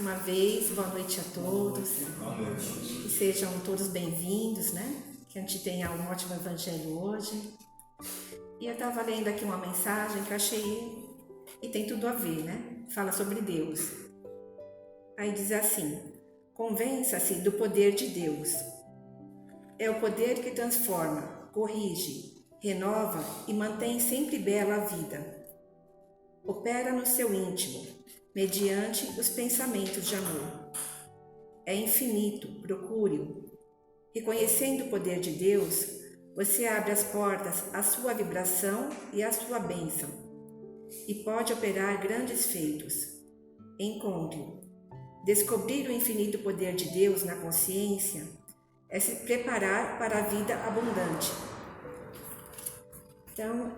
uma vez, boa noite a todos. Que sejam todos bem-vindos, né? Que a gente tenha um ótimo evangelho hoje. E eu estava lendo aqui uma mensagem que eu achei e tem tudo a ver, né? Fala sobre Deus. Aí diz assim: convença-se do poder de Deus. É o poder que transforma, corrige, renova e mantém sempre bela a vida. Opera no seu íntimo, mediante os pensamentos de amor. É infinito, procure-o. Reconhecendo o poder de Deus, você abre as portas à sua vibração e à sua bênção, e pode operar grandes feitos. Encontre-o. Descobrir o infinito poder de Deus na consciência é se preparar para a vida abundante. Então,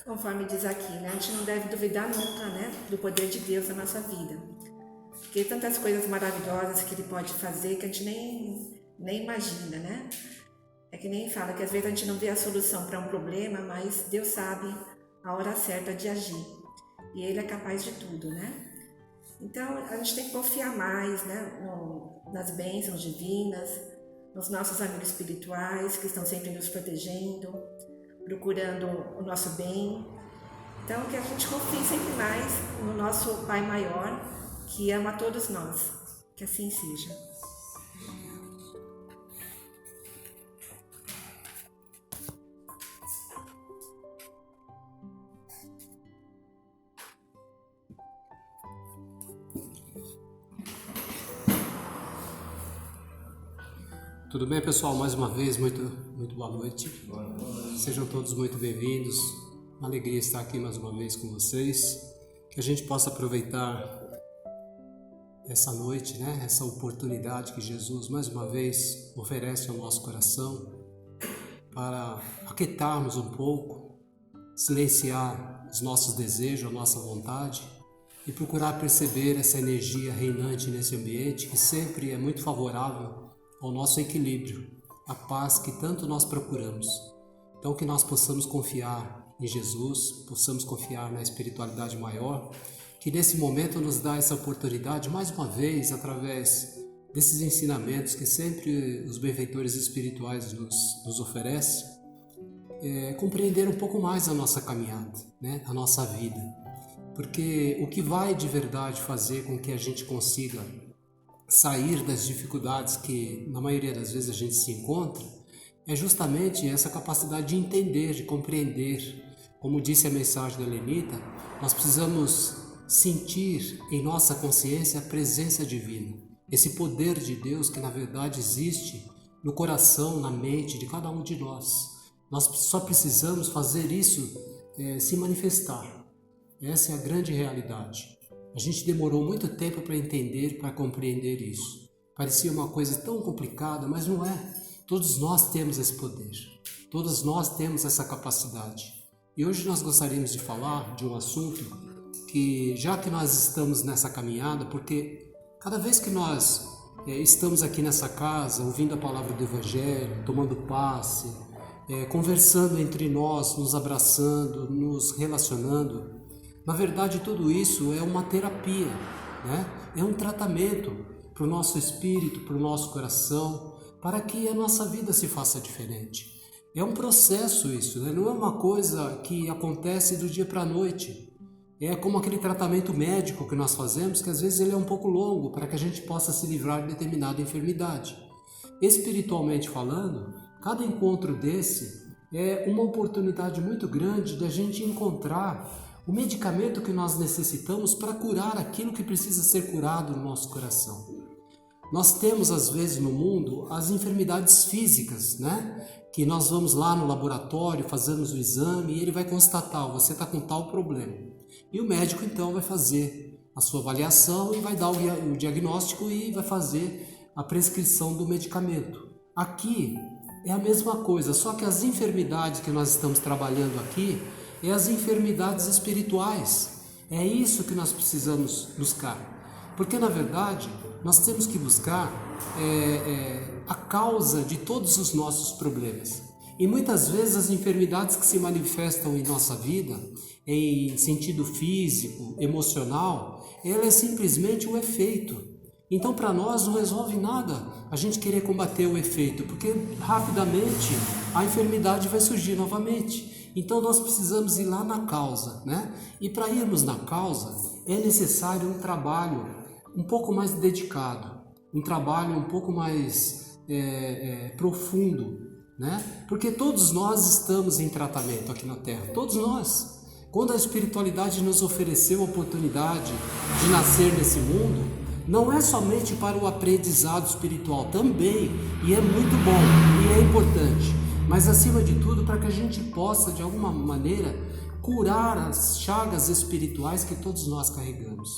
conforme diz aqui, né, a gente não deve duvidar nunca, né, do poder de Deus na nossa vida. Porque tantas coisas maravilhosas que Ele pode fazer que a gente nem imagina, né? É que nem fala que às vezes a gente não vê a solução para um problema, mas Deus sabe a hora certa de agir. E Ele é capaz de tudo, né? Então, a gente tem que confiar mais, né, nas bênçãos divinas, nos nossos amigos espirituais que estão sempre nos protegendo, procurando o nosso bem. Então, que a gente confie sempre mais no nosso Pai Maior, que ama todos nós. Que assim seja. Tudo bem, pessoal? Mais uma vez, muito boa noite. Sejam todos muito bem-vindos. Uma alegria estar aqui mais uma vez com vocês. Que a gente possa aproveitar essa noite, né? Essa oportunidade que Jesus mais uma vez oferece ao nosso coração para aquietarmos um pouco, silenciar os nossos desejos, a nossa vontade e procurar perceber essa energia reinante nesse ambiente que sempre é muito favorável ao nosso equilíbrio, a paz que tanto nós procuramos. Então que nós possamos confiar em Jesus, possamos confiar na espiritualidade maior, que nesse momento nos dá essa oportunidade, mais uma vez, através desses ensinamentos que sempre os benfeitores espirituais nos oferecem, compreender um pouco mais a nossa caminhada, né? A nossa vida. Porque o que vai de verdade fazer com que a gente consiga sair das dificuldades que na maioria das vezes a gente se encontra é justamente essa capacidade de entender, de compreender. Como disse a mensagem da Lenita, nós precisamos sentir em nossa consciência a presença divina, esse poder de Deus que na verdade existe no coração, na mente de cada um de nós. Nós só precisamos fazer isso se manifestar. Essa é a grande realidade. A gente demorou muito tempo para entender, para compreender isso. Parecia uma coisa tão complicada, mas não é. Todos nós temos esse poder. Todos nós temos essa capacidade. E hoje nós gostaríamos de falar de um assunto que, já que nós estamos nessa caminhada, porque cada vez que nós estamos aqui nessa casa, ouvindo a palavra do Evangelho, tomando passe, conversando entre nós, nos abraçando, nos relacionando, na verdade, tudo isso é uma terapia, né? É um tratamento para o nosso espírito, para o nosso coração, para que a nossa vida se faça diferente. É um processo isso, né? Não é uma coisa que acontece do dia para a noite. É como aquele tratamento médico que nós fazemos, que às vezes ele é um pouco longo, para que a gente possa se livrar de determinada enfermidade. Espiritualmente falando, cada encontro desse é uma oportunidade muito grande de a gente encontrar o medicamento que nós necessitamos para curar aquilo que precisa ser curado no nosso coração. Nós temos às vezes no mundo as enfermidades físicas, né? Que nós vamos lá no laboratório, fazemos o exame e ele vai constatar, você está com tal problema. E o médico então vai fazer a sua avaliação e vai dar o diagnóstico e vai fazer a prescrição do medicamento. Aqui é a mesma coisa, só que as enfermidades que nós estamos trabalhando aqui é as enfermidades espirituais. É isso que nós precisamos buscar. Porque, na verdade, nós temos que buscar a causa de todos os nossos problemas. E muitas vezes as enfermidades que se manifestam em nossa vida, em sentido físico, emocional, ela é simplesmente um efeito. Então, para nós não resolve nada a gente querer combater o efeito, porque rapidamente a enfermidade vai surgir novamente. Então, nós precisamos ir lá na causa, né? E para irmos na causa, é necessário um trabalho um pouco mais dedicado, um trabalho um pouco mais profundo, né? Porque todos nós estamos em tratamento aqui na Terra, todos nós. Quando a espiritualidade nos ofereceu a oportunidade de nascer nesse mundo, não é somente para o aprendizado espiritual, também, e é muito bom, e é importante, mas acima de tudo para que a gente possa, de alguma maneira, curar as chagas espirituais que todos nós carregamos.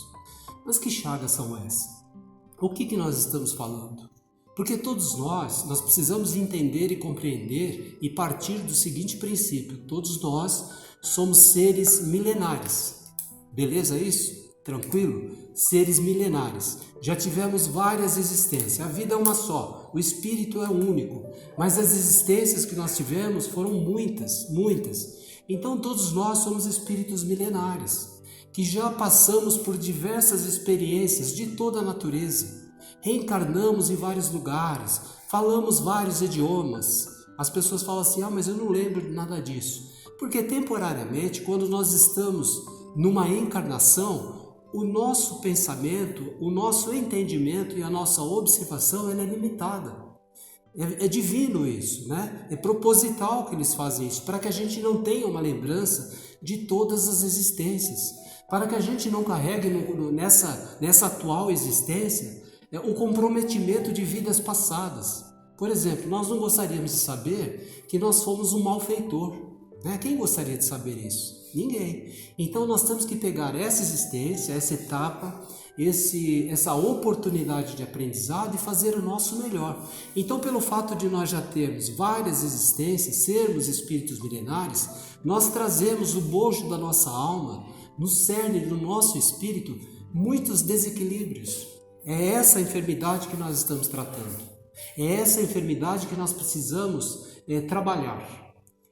Mas que chagas são essas? O que nós estamos falando? Porque todos nós precisamos entender e compreender e partir do seguinte princípio: todos nós somos seres milenares. Beleza isso? Tranquilo? Seres milenares. Já tivemos várias existências. A vida é uma só. O espírito é único. Mas as existências que nós tivemos foram muitas, muitas. Então todos nós somos espíritos milenares, que já passamos por diversas experiências de toda a natureza. Reencarnamos em vários lugares, falamos vários idiomas. As pessoas falam assim: mas eu não lembro de nada disso. Porque temporariamente, quando nós estamos numa encarnação, o nosso pensamento, o nosso entendimento e a nossa observação ela é limitada. É divino isso, né? É proposital que eles fazem isso, para que a gente não tenha uma lembrança de todas as existências, para que a gente não carregue nessa atual existência o comprometimento de vidas passadas. Por exemplo, nós não gostaríamos de saber que nós fomos um malfeitor. Quem gostaria de saber isso? Ninguém. Então nós temos que pegar essa existência, essa etapa, essa oportunidade de aprendizado e fazer o nosso melhor. Então, pelo fato de nós já termos várias existências, sermos espíritos milenares, nós trazemos o bojo da nossa alma, no cerne do nosso espírito, muitos desequilíbrios. É essa enfermidade que nós estamos tratando. É essa enfermidade que nós precisamos trabalhar.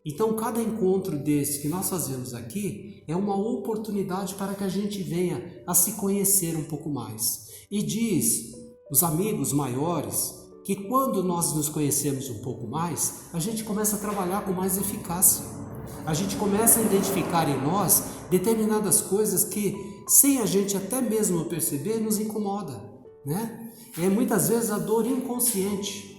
Então, cada encontro desse que nós fazemos aqui é uma oportunidade para que a gente venha a se conhecer um pouco mais. E diz os amigos maiores que quando nós nos conhecemos um pouco mais, a gente começa a trabalhar com mais eficácia. A gente começa a identificar em nós determinadas coisas que, sem a gente até mesmo perceber, nos incomoda, né? É muitas vezes a dor inconsciente.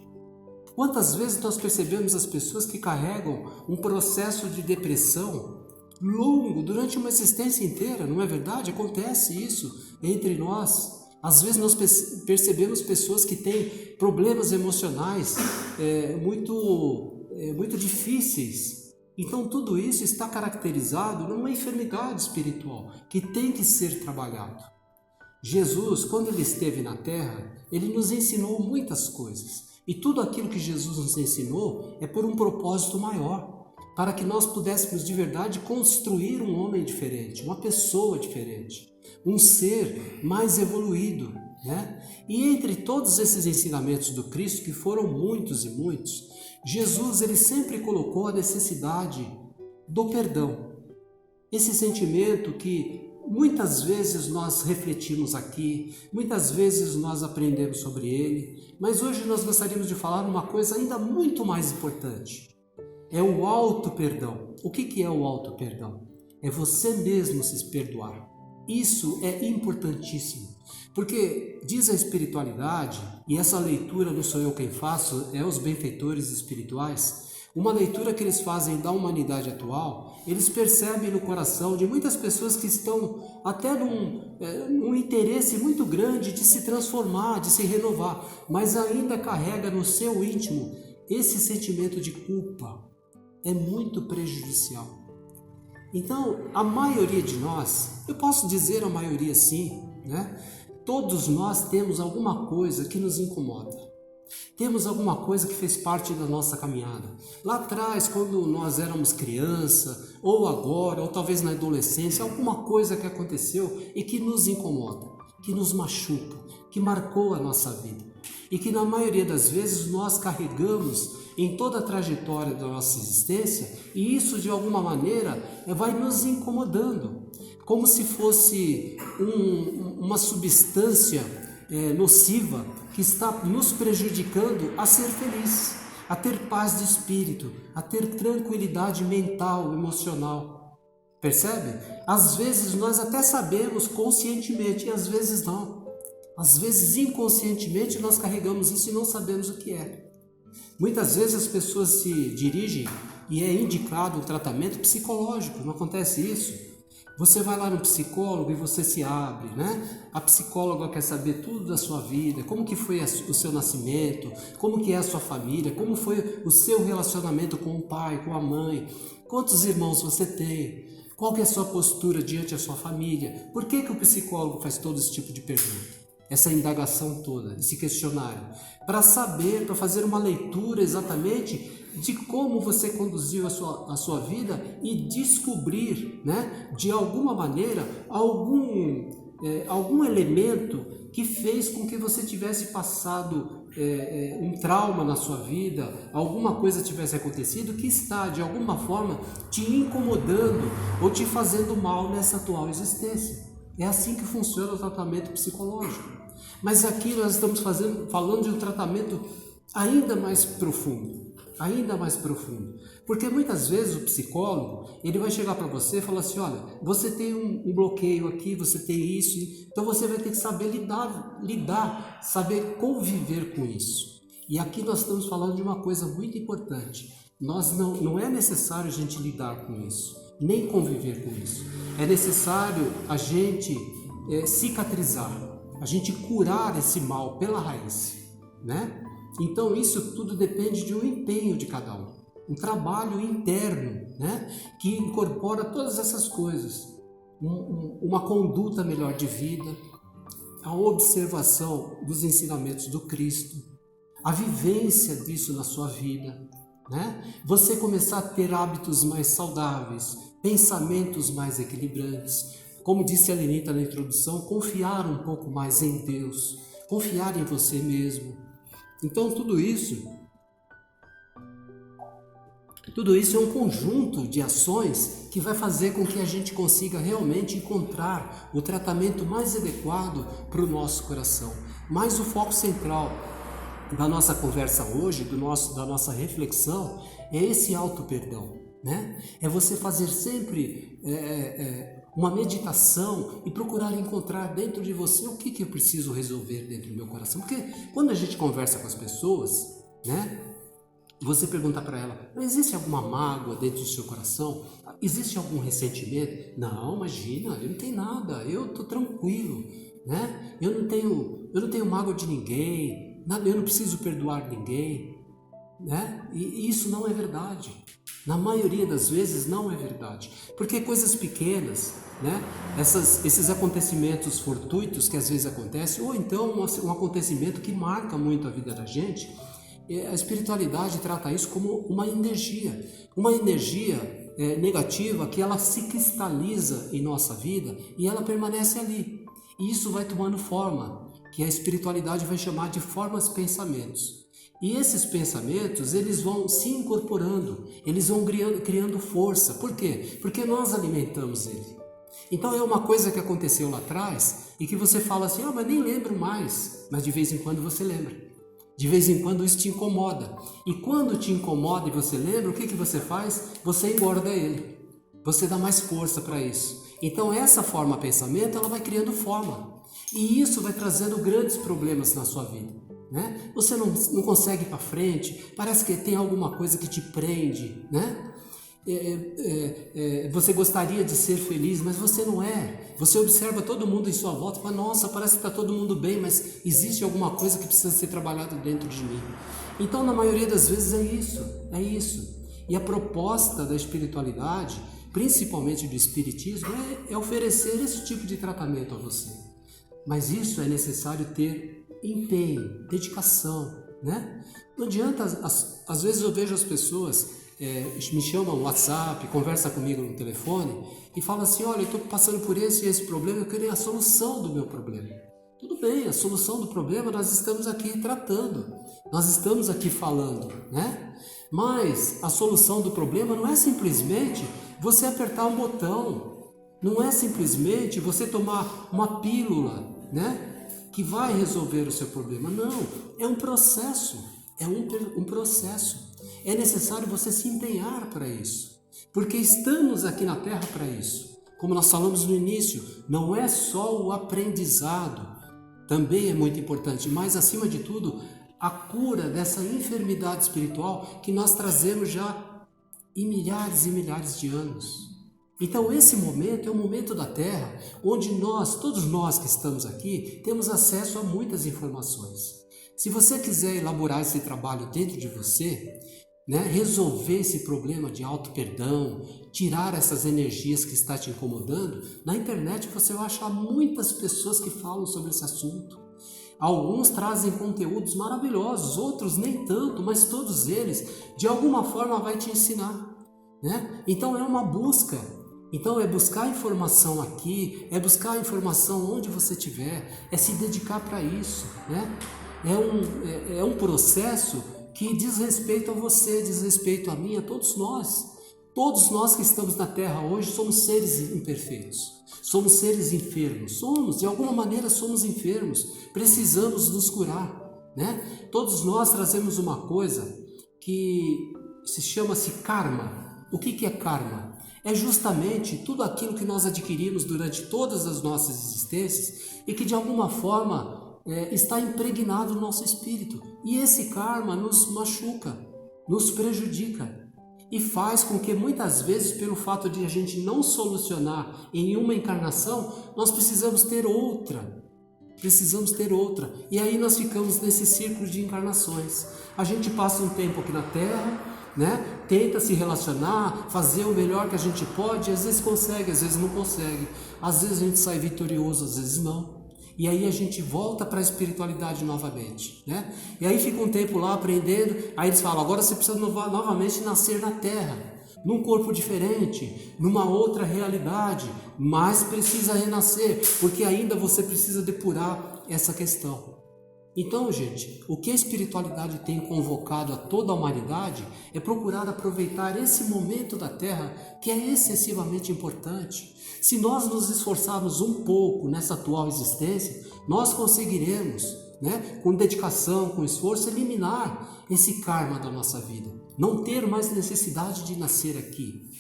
Quantas vezes nós percebemos as pessoas que carregam um processo de depressão longo, durante uma existência inteira, não é verdade? Acontece isso entre nós. Às vezes nós percebemos pessoas que têm problemas emocionais muito difíceis. Então tudo isso está caracterizado numa enfermidade espiritual que tem que ser trabalhado. Jesus, quando ele esteve na Terra, ele nos ensinou muitas coisas. E tudo aquilo que Jesus nos ensinou é por um propósito maior, para que nós pudéssemos de verdade construir um homem diferente, uma pessoa diferente, um ser mais evoluído, né? E entre todos esses ensinamentos do Cristo, que foram muitos e muitos, Jesus ele sempre colocou a necessidade do perdão. Esse sentimento que muitas vezes nós refletimos aqui, muitas vezes nós aprendemos sobre ele, mas hoje nós gostaríamos de falar uma coisa ainda muito mais importante. É o auto-perdão. O que é o auto-perdão? É você mesmo se perdoar. Isso é importantíssimo, porque diz a espiritualidade, e essa leitura não sou eu quem faço, é os benfeitores espirituais, uma leitura que eles fazem da humanidade atual, eles percebem no coração de muitas pessoas que estão até num interesse muito grande de se transformar, de se renovar, mas ainda carrega no seu íntimo esse sentimento de culpa. É muito prejudicial. Então, a maioria de nós, eu posso dizer a maioria sim, né? Todos nós temos alguma coisa que nos incomoda. Temos alguma coisa que fez parte da nossa caminhada. Lá atrás, quando nós éramos criança, ou agora, ou talvez na adolescência, alguma coisa que aconteceu e que nos incomoda, que nos machuca, que marcou a nossa vida. E que na maioria das vezes nós carregamos em toda a trajetória da nossa existência, e isso de alguma maneira vai nos incomodando, como se fosse uma substância nociva que está nos prejudicando a ser feliz, a ter paz de espírito, a ter tranquilidade mental, emocional. Percebe? Às vezes nós até sabemos conscientemente e às vezes não. Às vezes inconscientemente nós carregamos isso e não sabemos o que é. Muitas vezes as pessoas se dirigem e é indicado um tratamento psicológico, não acontece isso? Você vai lá no psicólogo e você se abre, né? A psicóloga quer saber tudo da sua vida, como que foi o seu nascimento, como que é a sua família, como foi o seu relacionamento com o pai, com a mãe, quantos irmãos você tem, qual que é a sua postura diante da sua família. Por que o psicólogo faz todo esse tipo de pergunta? Essa indagação toda, esse questionário, para saber, para fazer uma leitura exatamente de como você conduziu a sua vida e descobrir, né, de alguma maneira, algum elemento que fez com que você tivesse passado um trauma na sua vida, alguma coisa tivesse acontecido que está, de alguma forma, te incomodando ou te fazendo mal nessa atual existência. É assim que funciona o tratamento psicológico. Mas aqui nós estamos falando de um tratamento ainda mais profundo. Porque muitas vezes o psicólogo, ele vai chegar para você e falar assim, olha, você tem um bloqueio aqui, você tem isso, então você vai ter que saber lidar, saber conviver com isso. E aqui nós estamos falando de uma coisa muito importante. Não é necessário a gente lidar com isso, nem conviver com isso. É necessário a gente cicatrizar, a gente curar esse mal pela raiz, né? Então isso tudo depende de um empenho de cada um trabalho interno, né? Que incorpora todas essas coisas, uma conduta melhor de vida, a observação dos ensinamentos do Cristo, a vivência disso na sua vida, né? Você começar a ter hábitos mais saudáveis, pensamentos mais equilibrantes, como disse a Lenita na introdução, confiar um pouco mais em Deus, confiar em você mesmo. Então tudo isso é um conjunto de ações que vai fazer com que a gente consiga realmente encontrar o tratamento mais adequado para o nosso coração. Mas o foco central da nossa conversa hoje, da nossa reflexão, é esse auto-perdão, né? É você fazer sempre uma meditação e procurar encontrar dentro de você o que eu preciso resolver dentro do meu coração. Porque quando a gente conversa com as pessoas, né? Você pergunta para ela, existe alguma mágoa dentro do seu coração? Existe algum ressentimento? Não, imagina, eu não tenho nada, eu estou tranquilo, né? Eu não tenho mágoa de ninguém, eu não preciso perdoar ninguém, né? E isso não é verdade. Na maioria das vezes não é verdade, porque coisas pequenas, né? Esses acontecimentos fortuitos que às vezes acontecem, ou então um acontecimento que marca muito a vida da gente, a espiritualidade trata isso como uma energia negativa que ela se cristaliza em nossa vida e ela permanece ali. E isso vai tomando forma, que a espiritualidade vai chamar de formas pensamentos. E esses pensamentos, eles vão se incorporando, eles vão criando força. Por quê? Porque nós alimentamos ele. Então é uma coisa que aconteceu lá atrás e que você fala assim, mas nem lembro mais. Mas de vez em quando você lembra. De vez em quando isso te incomoda. E quando te incomoda e você lembra, o que você faz? Você engorda ele. Você dá mais força para isso. Então essa forma de pensamento, ela vai criando forma. E isso vai trazendo grandes problemas na sua vida, né? Você não consegue ir para frente, parece que tem alguma coisa que te prende, né? Você gostaria de ser feliz, mas você não é. Você observa todo mundo em sua volta e fala, nossa, parece que está todo mundo bem, mas existe alguma coisa que precisa ser trabalhada dentro de mim. Então, na maioria das vezes é isso. E a proposta da espiritualidade, principalmente do espiritismo, é oferecer esse tipo de tratamento a você. Mas isso é necessário ter empenho, dedicação, né? Não adianta, às vezes eu vejo as pessoas me chamam no WhatsApp, conversa comigo no telefone e fala assim, olha, eu estou passando por esse e esse problema, eu queria a solução do meu problema. Tudo bem, a solução do problema nós estamos aqui tratando, nós estamos aqui falando, né? Mas a solução do problema não é simplesmente você apertar um botão, não é simplesmente você tomar uma pílula, né? que vai resolver o seu problema. Não, é um processo, é um processo. É necessário você se empenhar para isso, porque estamos aqui na Terra para isso. Como nós falamos no início, não é só o aprendizado, também é muito importante, mas acima de tudo, a cura dessa enfermidade espiritual que nós trazemos já em milhares e milhares de anos. Então esse momento é o momento da Terra, onde todos nós que estamos aqui, temos acesso a muitas informações. Se você quiser elaborar esse trabalho dentro de você, resolver esse problema de auto-perdão, tirar essas energias que está te incomodando, na internet você vai achar muitas pessoas que falam sobre esse assunto. Alguns trazem conteúdos maravilhosos, outros nem tanto, mas todos eles, de alguma forma, vai te ensinar. Então é uma busca. Então é buscar informação aqui, é buscar informação onde você estiver, é se dedicar para isso. É um processo que diz respeito a você, diz respeito a mim, a todos nós. Todos nós que estamos na Terra hoje somos seres imperfeitos, somos seres enfermos, de alguma maneira somos enfermos, precisamos nos curar. Todos nós trazemos uma coisa que chama-se karma. O que é karma? É justamente tudo aquilo que nós adquirimos durante todas as nossas existências e que de alguma forma está impregnado no nosso espírito. E esse karma nos machuca, nos prejudica e faz com que muitas vezes, pelo fato de a gente não solucionar em nenhuma encarnação, nós precisamos ter outra. E aí nós ficamos nesse círculo de encarnações. A gente passa um tempo aqui na Terra, tenta se relacionar, fazer o melhor que a gente pode, às vezes consegue, às vezes não consegue, às vezes a gente sai vitorioso, às vezes não, e aí a gente volta para a espiritualidade novamente, e aí fica um tempo lá aprendendo, aí eles falam, agora você precisa novamente nascer na Terra, num corpo diferente, numa outra realidade, mas precisa renascer, porque ainda você precisa depurar essa questão. Então, gente, o que a espiritualidade tem convocado a toda a humanidade é procurar aproveitar esse momento da Terra que é excessivamente importante. Se nós nos esforçarmos um pouco nessa atual existência, nós conseguiremos, com dedicação, com esforço, eliminar esse karma da nossa vida. Não ter mais necessidade de nascer aqui,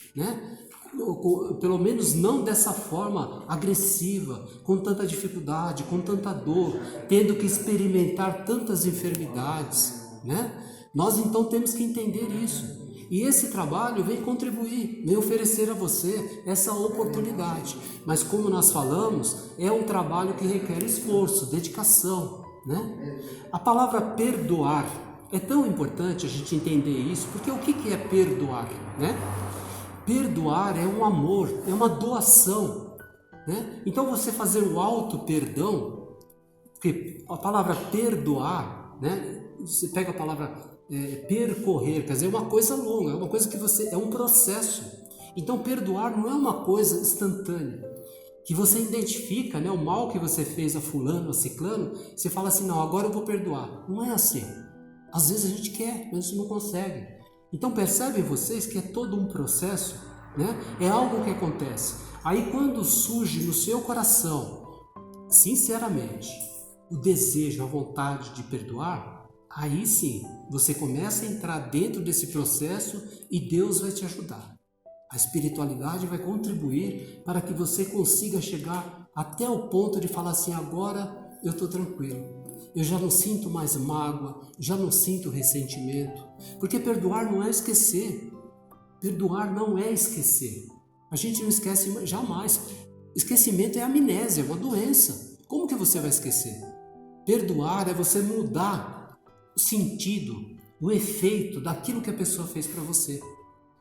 pelo menos não dessa forma agressiva, com tanta dificuldade, com tanta dor, tendo que experimentar tantas enfermidades, Nós então temos que entender isso. E esse trabalho vem contribuir, vem oferecer a você essa oportunidade. Mas como nós falamos, é um trabalho que requer esforço, dedicação, A palavra perdoar, é tão importante a gente entender isso, porque o que é perdoar, Perdoar é um amor, é uma doação, Então você fazer o auto-perdão, porque a palavra perdoar, você pega a palavra percorrer, quer dizer, é uma coisa longa, é uma coisa que é um processo. Então perdoar não é uma coisa instantânea, que você identifica, o mal que você fez a fulano, a ciclano, você fala assim, não, agora eu vou perdoar. Não é assim. Às vezes a gente quer, mas a gente não consegue. Então percebem vocês que é todo um processo, É algo que acontece. Aí quando surge no seu coração, sinceramente, o desejo, a vontade de perdoar, aí sim, você começa a entrar dentro desse processo e Deus vai te ajudar. A espiritualidade vai contribuir para que você consiga chegar até o ponto de falar assim, agora eu estou tranquilo. Eu já não sinto mais mágoa, já não sinto ressentimento. Porque perdoar não é esquecer. Perdoar não é esquecer. A gente não esquece jamais. Esquecimento é amnésia, é uma doença. Como que você vai esquecer? Perdoar é você mudar o sentido, o efeito daquilo que a pessoa fez para você.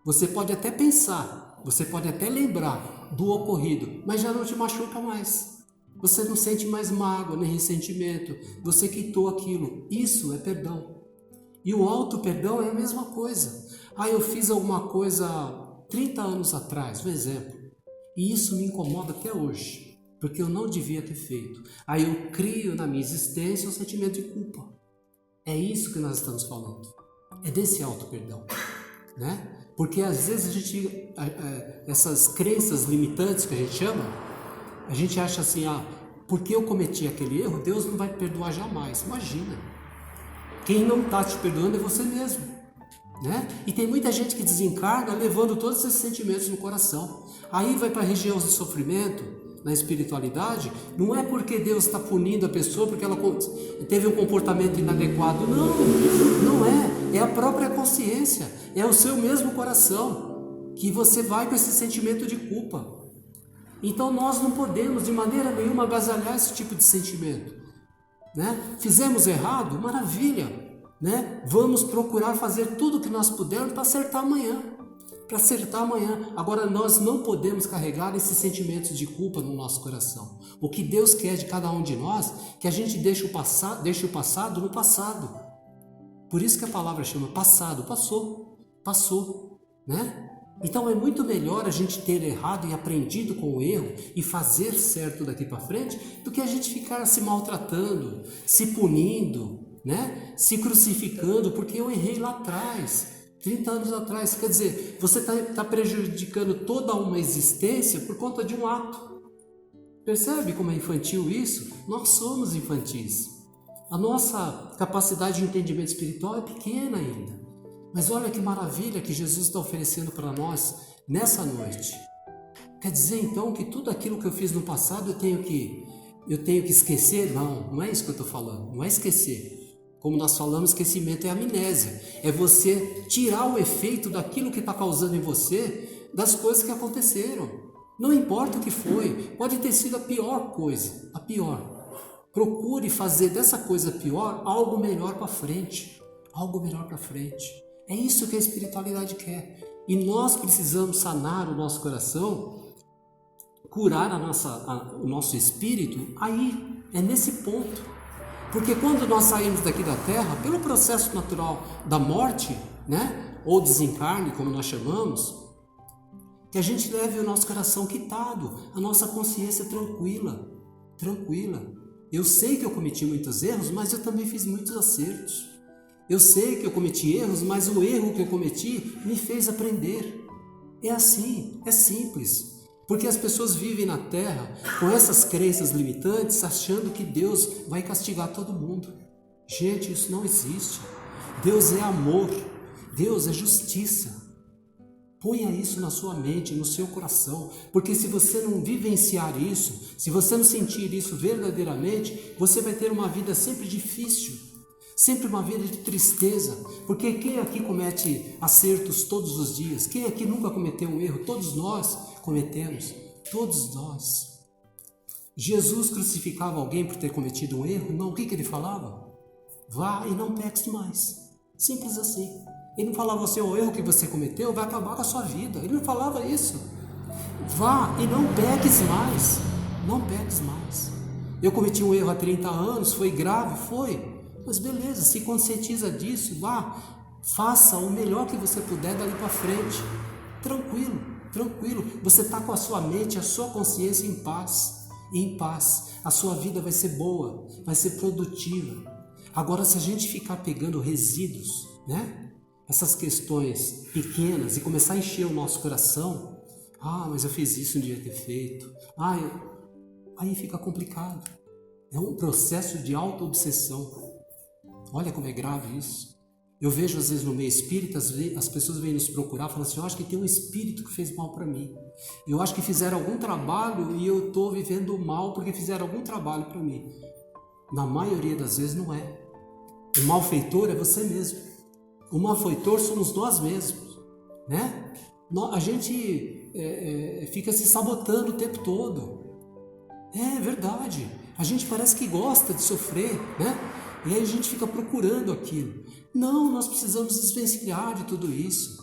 Você pode até pensar, você pode até lembrar do ocorrido, mas já não te machuca mais. Você não sente mais mágoa nem ressentimento, você quitou aquilo. Isso é perdão. E o auto-perdão é a mesma coisa. Eu fiz alguma coisa 30 anos atrás, um exemplo, e isso me incomoda até hoje, porque eu não devia ter feito. Aí eu crio na minha existência um sentimento de culpa. É isso que nós estamos falando. É desse auto-perdão, Porque às vezes a gente, essas crenças limitantes que a gente chama, a gente acha assim, porque eu cometi aquele erro, Deus não vai perdoar jamais. Imagina. Quem não está te perdoando é você mesmo, né? E tem muita gente que desencarna levando todos esses sentimentos no coração. Aí vai para a região do sofrimento, na espiritualidade, não é porque Deus está punindo a pessoa porque ela teve um comportamento inadequado. Não é. É a própria consciência, é o seu mesmo coração, que você vai com esse sentimento de culpa. Então nós não podemos de maneira nenhuma agasalhar esse tipo de sentimento, né? Fizemos errado? Maravilha, né? Vamos procurar fazer tudo o que nós pudermos para acertar amanhã. Agora nós não podemos carregar esses sentimentos de culpa no nosso coração. O que Deus quer de cada um de nós, que a gente deixe o passado no passado. Por isso que a palavra chama passado, passou, né? Então é muito melhor a gente ter errado e aprendido com o erro e fazer certo daqui para frente, do que a gente ficar se maltratando, se punindo, né? Se crucificando porque eu errei lá atrás, 30 anos atrás. Quer dizer, você está prejudicando toda uma existência por conta de um ato. Percebe como é infantil isso? Nós somos infantis. A nossa capacidade de entendimento espiritual é pequena ainda. Mas olha que maravilha que Jesus está oferecendo para nós nessa noite. Quer dizer então que tudo aquilo que eu fiz no passado eu tenho que esquecer? Não é isso que eu estou falando. Não é esquecer. Como nós falamos, esquecimento é amnésia. É você tirar o efeito daquilo que está causando em você, das coisas que aconteceram. Não importa o que foi, pode ter sido a pior coisa, a pior. Procure fazer dessa coisa pior algo melhor para frente. Algo melhor para frente. É isso que a espiritualidade quer. E nós precisamos sanar o nosso coração, curar o nosso espírito, aí, é nesse ponto. Porque quando nós saímos daqui da Terra, pelo processo natural da morte, né, ou desencarne, como nós chamamos, que a gente leve o nosso coração quitado, a nossa consciência tranquila. Eu sei que eu cometi muitos erros, mas eu também fiz muitos acertos. Eu sei que eu cometi erros, mas o erro que eu cometi me fez aprender. É assim, é simples. Porque as pessoas vivem na Terra com essas crenças limitantes, achando que Deus vai castigar todo mundo. Gente, isso não existe. Deus é amor, Deus é justiça. Ponha isso na sua mente, no seu coração, porque se você não vivenciar isso, se você não sentir isso verdadeiramente, você vai ter uma vida sempre difícil, sempre uma vida de tristeza, porque quem aqui comete acertos todos os dias? Quem aqui nunca cometeu um erro? Todos nós cometemos, todos nós. Jesus crucificava alguém por ter cometido um erro? Não, o que ele falava? Vá e não peques mais, simples assim. Ele não falava assim, o erro que você cometeu vai acabar com a sua vida. Ele não falava isso. Vá e não peques mais. Não peques mais. Eu cometi um erro há 30 anos, foi grave? Foi. Mas beleza, se conscientiza disso, vá. Faça o melhor que você puder dali para frente. Tranquilo. Você está com a sua mente, a sua consciência em paz. Em paz. A sua vida vai ser boa, vai ser produtiva. Agora, se a gente ficar pegando resíduos, né? Essas questões pequenas e começar a encher o nosso coração, mas eu fiz isso, não devia ter feito, aí fica complicado. É um processo de auto-obsessão. Olha como é grave isso. Eu vejo às vezes no meio espírita, as pessoas vêm nos procurar e falam assim, eu acho que tem um espírito que fez mal para mim, eu acho que fizeram algum trabalho e eu estou vivendo mal porque fizeram algum trabalho para mim. Na maioria das vezes não é. O malfeitor é você mesmo. O malfeitor somos nós mesmos, né? A gente fica se sabotando o tempo todo. É verdade. A gente parece que gosta de sofrer, né? E aí a gente fica procurando aquilo. Não, nós precisamos desvencilhar de tudo isso.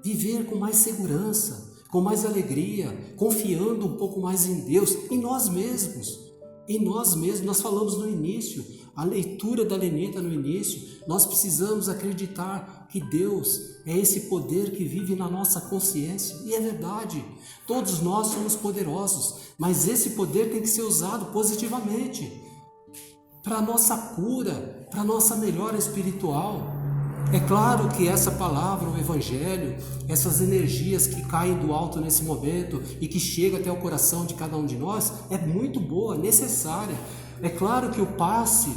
Viver com mais segurança, com mais alegria, confiando um pouco mais em Deus, em nós mesmos. Em nós mesmos, nós falamos no início, a leitura da Lenita no início, nós precisamos acreditar que Deus é esse poder que vive na nossa consciência, e é verdade, todos nós somos poderosos, mas esse poder tem que ser usado positivamente, para a nossa cura, para a nossa melhora espiritual. É claro que essa palavra, o Evangelho, essas energias que caem do alto nesse momento e que chegam até o coração de cada um de nós, é muito boa, necessária. É claro que o passe,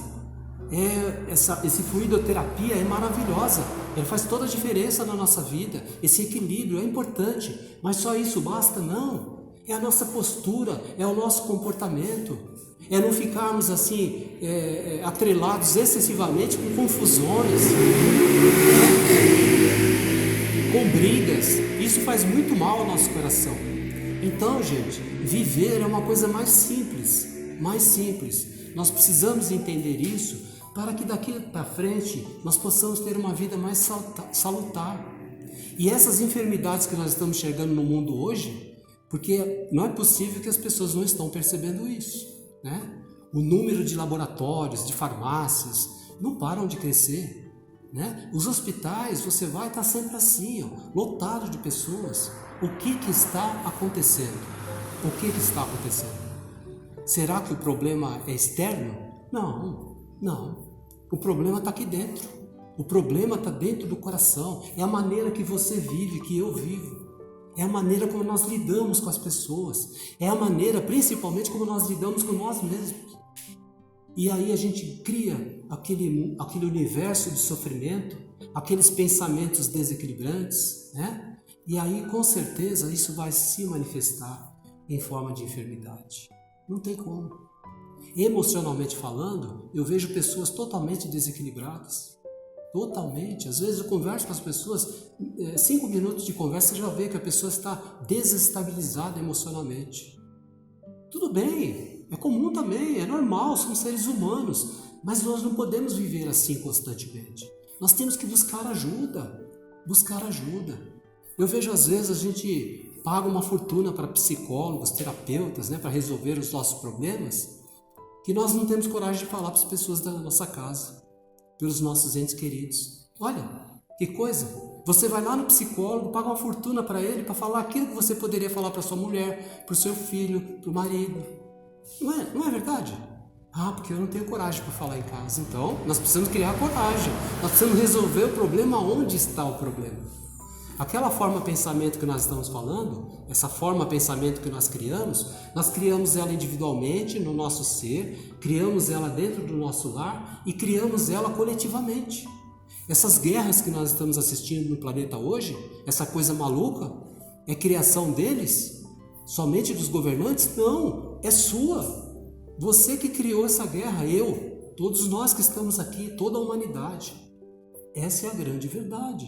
esse fluidoterapia é maravilhosa, ele faz toda a diferença na nossa vida, esse equilíbrio é importante, mas só isso basta? Não, é a nossa postura, é o nosso comportamento, é não ficarmos assim, atrelados excessivamente com confusões, com brigas, isso faz muito mal ao nosso coração. Então, gente, viver é uma coisa mais simples, nós precisamos entender isso, para que daqui para frente nós possamos ter uma vida mais salutar. E essas enfermidades que nós estamos chegando no mundo hoje, porque não é possível que as pessoas não estão percebendo isso, né? O número de laboratórios, de farmácias, não param de crescer, né? Os hospitais, você vai estar sempre assim, lotado de pessoas. O que está acontecendo? Será que o problema é externo? Não. O problema está aqui dentro. O problema está dentro do coração. É a maneira que você vive, que eu vivo. É a maneira como nós lidamos com as pessoas. É a maneira, principalmente, como nós lidamos com nós mesmos. E aí a gente cria aquele universo de sofrimento, aqueles pensamentos desequilibrantes, né? E aí, com certeza, isso vai se manifestar em forma de enfermidade. Não tem como. Emocionalmente falando, eu vejo pessoas totalmente desequilibradas. Totalmente. Às vezes eu converso com as pessoas, 5 minutos de conversa, você já vê que a pessoa está desestabilizada emocionalmente. Tudo bem, é comum também, é normal, somos seres humanos, mas nós não podemos viver assim constantemente. Nós temos que buscar ajuda. Eu vejo às vezes a gente paga uma fortuna para psicólogos, terapeutas, né, para resolver os nossos problemas, que nós não temos coragem de falar para as pessoas da nossa casa, pelos nossos entes queridos. Olha, que coisa! Você vai lá no psicólogo, paga uma fortuna para ele, para falar aquilo que você poderia falar para sua mulher, para o seu filho, para o marido. Não é verdade? Porque eu não tenho coragem para falar em casa. Então, nós precisamos criar coragem. Nós precisamos resolver o problema onde está o problema. Aquela forma de pensamento que nós estamos falando, essa forma de pensamento que nós criamos ela individualmente no nosso ser, criamos ela dentro do nosso lar e criamos ela coletivamente. Essas guerras que nós estamos assistindo no planeta hoje, essa coisa maluca, é criação deles? Somente dos governantes? Não, é sua. Você que criou essa guerra, todos nós que estamos aqui, toda a humanidade. Essa é a grande verdade.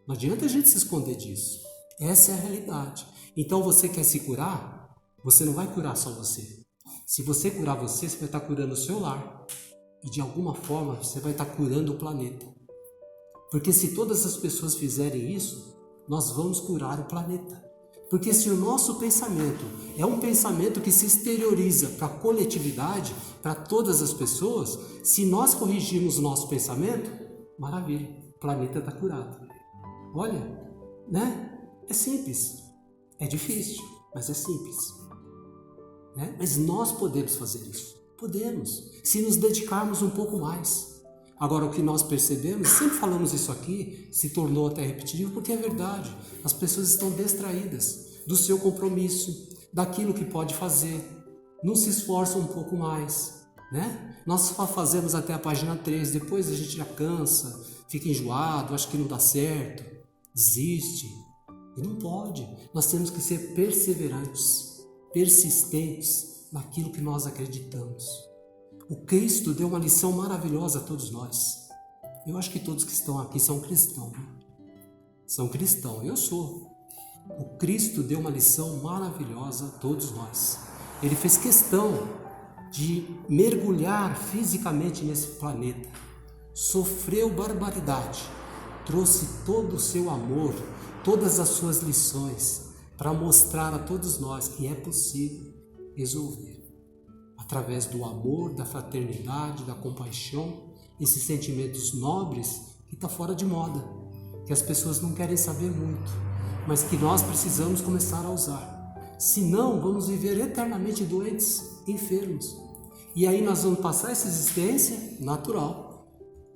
Não adianta a gente se esconder disso. Essa é a realidade. Então você quer se curar? Você não vai curar só você. Se você curar você vai estar curando o seu lar. E de alguma forma você vai estar curando o planeta. Porque se todas as pessoas fizerem isso, nós vamos curar o planeta. Porque se o nosso pensamento é um pensamento que se exterioriza para a coletividade, para todas as pessoas, se nós corrigirmos o nosso pensamento, maravilha, o planeta está curado. Olha, né? É simples, é difícil, mas é simples. Né? Mas nós podemos fazer isso, podemos, se nos dedicarmos um pouco mais. Agora, o que nós percebemos, sempre falamos isso aqui, se tornou até repetitivo, porque é verdade. As pessoas estão distraídas do seu compromisso, daquilo que pode fazer, não se esforçam um pouco mais, né? Nós só fazemos até a página 3, depois a gente já cansa, fica enjoado, acha que não dá certo, desiste. E não pode. Nós temos que ser perseverantes, persistentes naquilo que nós acreditamos. O Cristo deu uma lição maravilhosa a todos nós. Eu acho que todos que estão aqui são cristãos. Né? São cristãos, eu sou. O Cristo deu uma lição maravilhosa a todos nós. Ele fez questão de mergulhar fisicamente nesse planeta. Sofreu barbaridade. Trouxe todo o seu amor, todas as suas lições, para mostrar a todos nós que é possível resolver. Através do amor, da fraternidade, da compaixão, esses sentimentos nobres que estão fora de moda, que as pessoas não querem saber muito, mas que nós precisamos começar a usar. Senão, vamos viver eternamente doentes, enfermos. E aí nós vamos passar essa existência natural.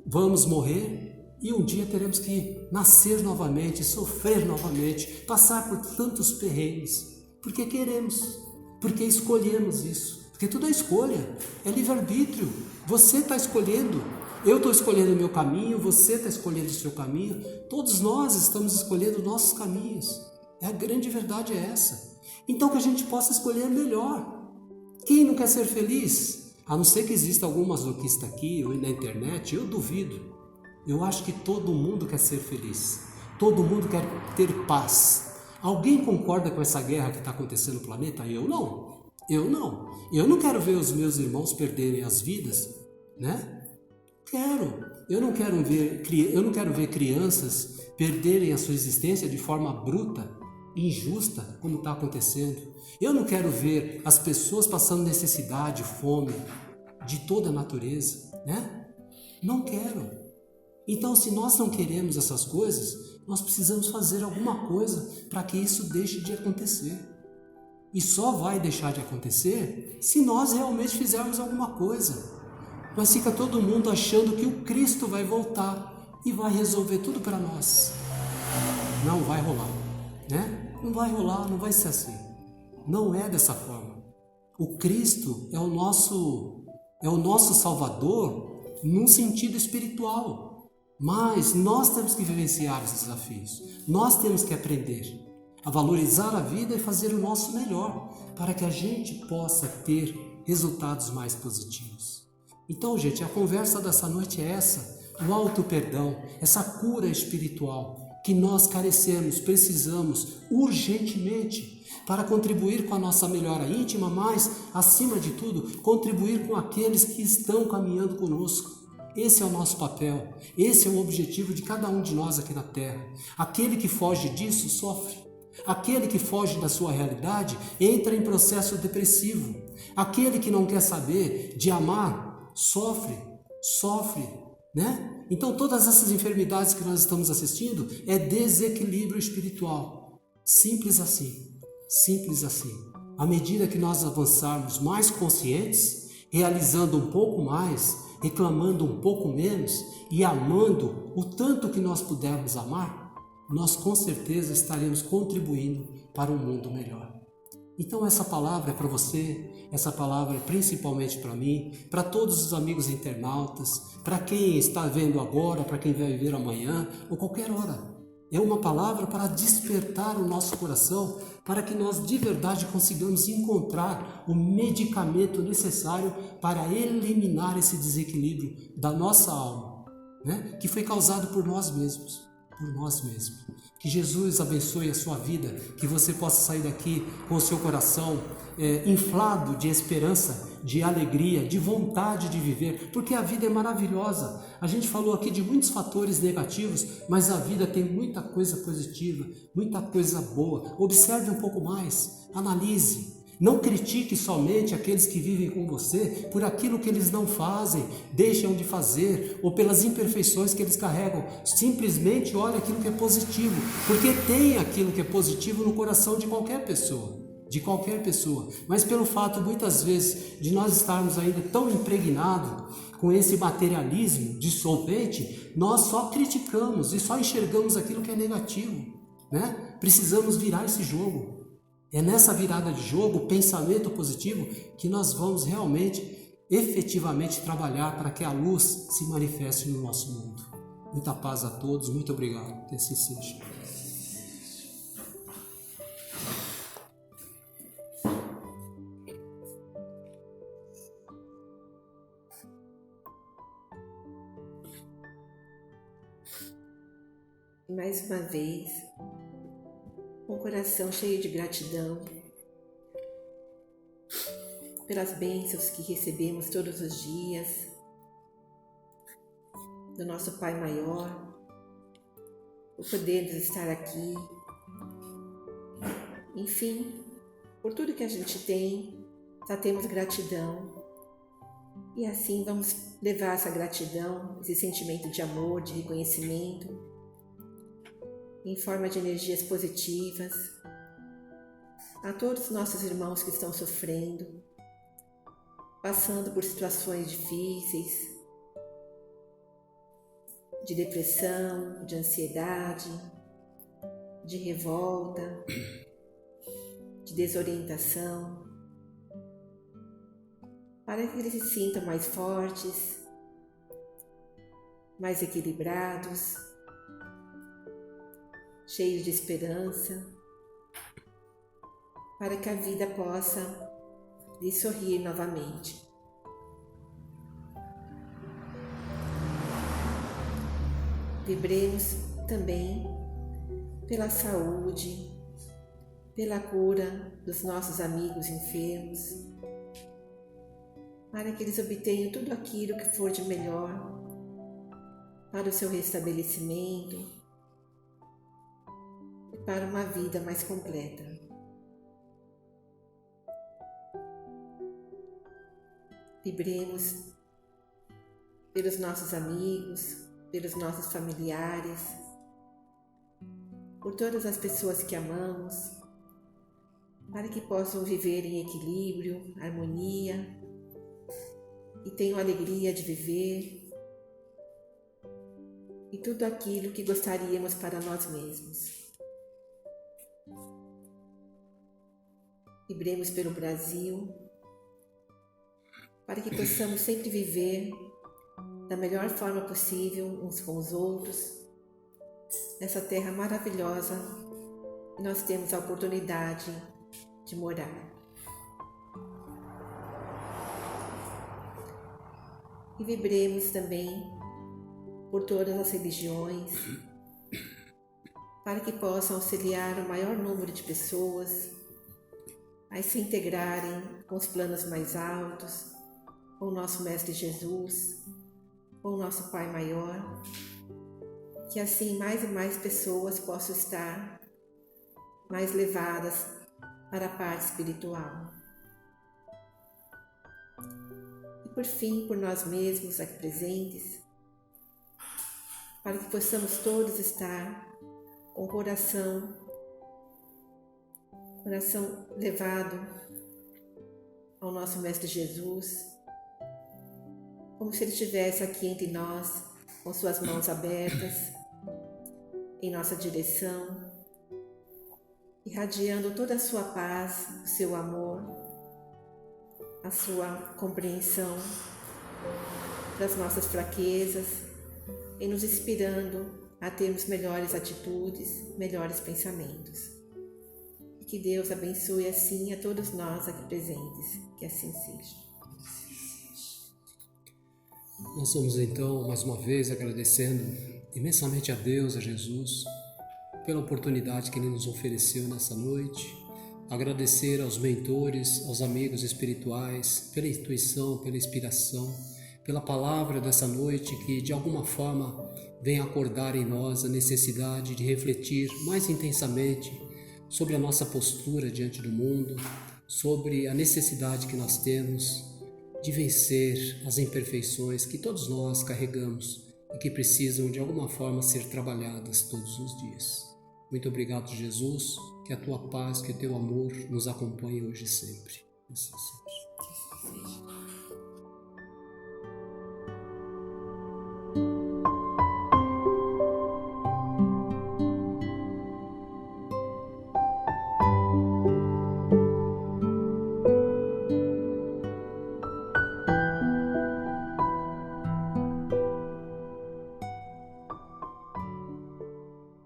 Vamos morrer E um dia teremos que nascer novamente, sofrer novamente, passar por tantos perrengues, porque queremos, porque escolhemos isso. Porque tudo é escolha, é livre-arbítrio. Você está escolhendo, eu estou escolhendo o meu caminho, você está escolhendo o seu caminho. Todos nós estamos escolhendo nossos caminhos. A grande verdade é essa. Então que a gente possa escolher melhor. Quem não quer ser feliz? A não ser que exista algum masoquista aqui ou na internet, eu duvido. Eu acho que todo mundo quer ser feliz. Todo mundo quer ter paz. Alguém concorda com essa guerra que está acontecendo no planeta? Eu não. Eu não quero ver os meus irmãos perderem as vidas, né? Eu não quero ver crianças perderem a sua existência de forma bruta, injusta, como está acontecendo. Eu não quero ver as pessoas passando necessidade, fome, de toda a natureza, né? Não quero. Então, se nós não queremos essas coisas, nós precisamos fazer alguma coisa para que isso deixe de acontecer. E só vai deixar de acontecer se nós realmente fizermos alguma coisa. Mas fica todo mundo achando que o Cristo vai voltar e vai resolver tudo para nós. Não vai rolar, né? Não vai rolar, não vai ser assim. Não é dessa forma. O Cristo é o nosso Salvador num sentido espiritual. Mas nós temos que vivenciar esses desafios. Nós temos que aprender a valorizar a vida e fazer o nosso melhor para que a gente possa ter resultados mais positivos. Então, gente, a conversa dessa noite é essa, o auto-perdão, essa cura espiritual que nós carecemos, precisamos urgentemente para contribuir com a nossa melhora íntima, mas, acima de tudo, contribuir com aqueles que estão caminhando conosco. Esse é o nosso papel, esse é o objetivo de cada um de nós aqui na Terra. Aquele que foge disso sofre. Aquele que foge da sua realidade entra em processo depressivo. Aquele que não quer saber de amar sofre, né? Então todas essas enfermidades que nós estamos assistindo é desequilíbrio espiritual. Simples assim, simples assim. À medida que nós avançarmos mais conscientes, realizando um pouco mais, reclamando um pouco menos e amando o tanto que nós pudermos amar, nós com certeza estaremos contribuindo para um mundo melhor. Então essa palavra é para você, essa palavra é principalmente para mim, para todos os amigos internautas, para quem está vendo agora, para quem vai ver amanhã ou qualquer hora. É uma palavra para despertar o nosso coração, para que nós de verdade consigamos encontrar o medicamento necessário para eliminar esse desequilíbrio da nossa alma, né? Que foi causado por nós mesmos. Que Jesus abençoe a sua vida, que você possa sair daqui com o seu coração inflado de esperança, de alegria, de vontade de viver, porque a vida é maravilhosa. A gente falou aqui de muitos fatores negativos, mas a vida tem muita coisa positiva, muita coisa boa. Observe um pouco mais, analise. Não critique somente aqueles que vivem com você por aquilo que eles não fazem, deixam de fazer ou pelas imperfeições que eles carregam. Simplesmente olhe aquilo que é positivo, porque tem aquilo que é positivo no coração de qualquer pessoa. Mas pelo fato muitas vezes de nós estarmos ainda tão impregnados com esse materialismo dissolvente, nós só criticamos e só enxergamos aquilo que é negativo, né? Precisamos virar esse jogo. É nessa virada de jogo, pensamento positivo, que nós vamos realmente, efetivamente trabalhar para que a luz se manifeste no nosso mundo. Muita paz a todos, muito obrigado, que assim seja. Mais uma vez, com o coração cheio de gratidão pelas bênçãos que recebemos todos os dias do nosso Pai Maior, por podermos estar aqui, enfim, por tudo que a gente tem, só temos gratidão. E assim vamos levar essa gratidão, esse sentimento de amor, de reconhecimento, em forma de energias positivas, a todos os nossos irmãos que estão sofrendo, passando por situações difíceis, de depressão, de ansiedade, de revolta, de desorientação, para que eles se sintam mais fortes, mais equilibrados, cheios de esperança, para que a vida possa lhes sorrir novamente. Vibremos também pela saúde, pela cura dos nossos amigos enfermos, para que eles obtenham tudo aquilo que for de melhor para o seu restabelecimento e para uma vida mais completa. Vibremos pelos nossos amigos, pelos nossos familiares, por todas as pessoas que amamos, para que possam viver em equilíbrio, harmonia e tenham alegria de viver e tudo aquilo que gostaríamos para nós mesmos. Vibremos pelo Brasil, para que possamos sempre viver da melhor forma possível uns com os outros, nessa terra maravilhosa que nós temos a oportunidade de morar. E vibremos também por todas as religiões, para que possam auxiliar o maior número de pessoas a se integrarem com os planos mais altos, com o nosso Mestre Jesus, com o nosso Pai Maior, que assim mais e mais pessoas possam estar mais levadas para a parte espiritual. E por fim, por nós mesmos aqui presentes, para que possamos todos estar com o coração levado ao nosso Mestre Jesus, como se Ele estivesse aqui entre nós, com suas mãos abertas, em nossa direção, irradiando toda a sua paz, o seu amor, a sua compreensão das nossas fraquezas e nos inspirando a termos melhores atitudes, melhores pensamentos. E que Deus abençoe assim a todos nós aqui presentes, que assim seja. Nós estamos então, mais uma vez, agradecendo imensamente a Deus, a Jesus, pela oportunidade que Ele nos ofereceu nessa noite. Agradecer aos mentores, aos amigos espirituais, pela intuição, pela inspiração, pela palavra dessa noite que, de alguma forma, vem acordar em nós a necessidade de refletir mais intensamente sobre a nossa postura diante do mundo, sobre a necessidade que nós temos de vencer as imperfeições que todos nós carregamos e que precisam de alguma forma ser trabalhadas todos os dias. Muito obrigado, Jesus, que a Tua paz, que o Teu amor nos acompanhe hoje e sempre. Assim seja.